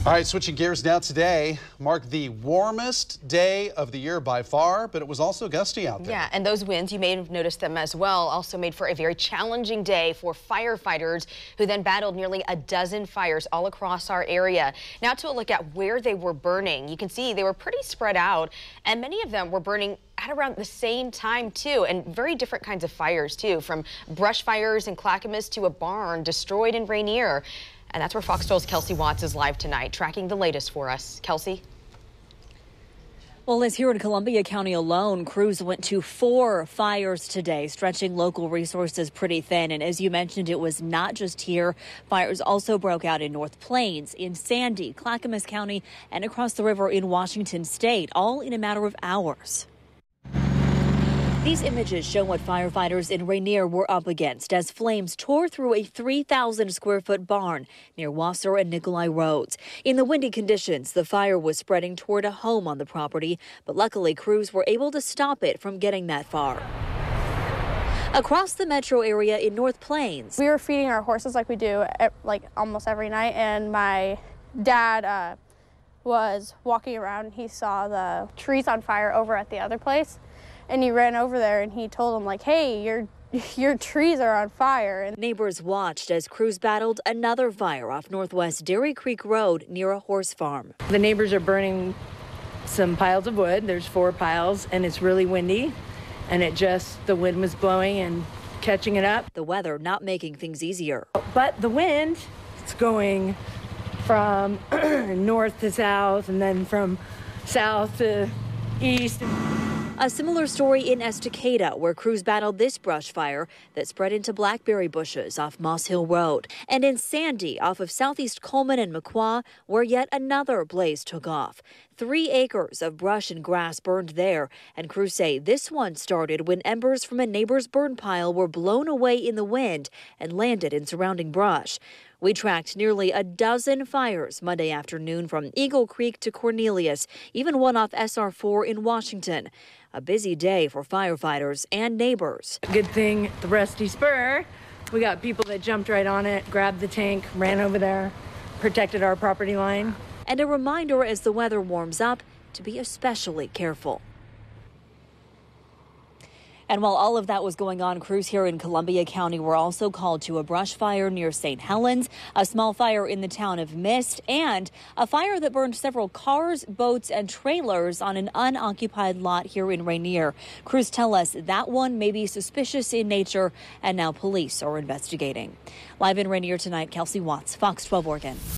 All right, switching gears now. Today marked the warmest day of the year by far, but it was also gusty out there. Yeah, and those winds, you may have noticed them as well, also made for a very challenging day for firefighters who then battled nearly a dozen fires all across our area. Now to a look at where they were burning. You can see they were pretty spread out, and many of them were burning at around the same time too, and very different kinds of fires too, from brush fires in Clackamas to a barn destroyed in Rainier. And that's where Fox 12's Kelsey Watts is live tonight, tracking the latest for us. Kelsey? Well, as here in Columbia County alone, crews went to 4 fires today, stretching local resources pretty thin. And as you mentioned, it was not just here. Fires also broke out in North Plains, in Sandy, Clackamas County, and across the river in Washington State, all in a matter of hours. These images show what firefighters in Rainier were up against as flames tore through a 3,000-square-foot barn near Wasser and Nikolai Roads. In the windy conditions, the fire was spreading toward a home on the property, but luckily crews were able to stop it from getting that far. Across the metro area in North Plains, we were feeding our horses like we do like almost every night, and my dad was walking around and he saw the trees on fire over at the other place. And he ran over there and he told them, like, hey, your trees are on fire. And neighbors watched as crews battled another fire off Northwest Dairy Creek Road near a horse farm. The neighbors are burning some piles of wood. There's 4 piles, and it's really windy. And the wind was blowing and catching it up. The weather not making things easier. But the wind, it's going from north to south and then from south to east. A similar story in Estacada, where crews battled this brush fire that spread into blackberry bushes off Moss Hill Road. And in Sandy, off of Southeast Coleman and McQuaw, where yet another blaze took off. 3 acres of brush and grass burned there, and crews say this one started when embers from a neighbor's burn pile were blown away in the wind and landed in surrounding brush. We tracked nearly a dozen fires Monday afternoon from Eagle Creek to Cornelius, even one off SR4 in Washington. A busy day for firefighters and neighbors. Good thing the Rusty Spur, we got people that jumped right on it, grabbed the tank, ran over there, protected our property line. And a reminder as the weather warms up to be especially careful. And while all of that was going on, crews here in Columbia County were also called to a brush fire near St. Helens, a small fire in the town of Mist, and a fire that burned several cars, boats, and trailers on an unoccupied lot here in Rainier. Crews tell us that one may be suspicious in nature, and now police are investigating. Live in Rainier tonight, Kelsey Watts, Fox 12 Oregon.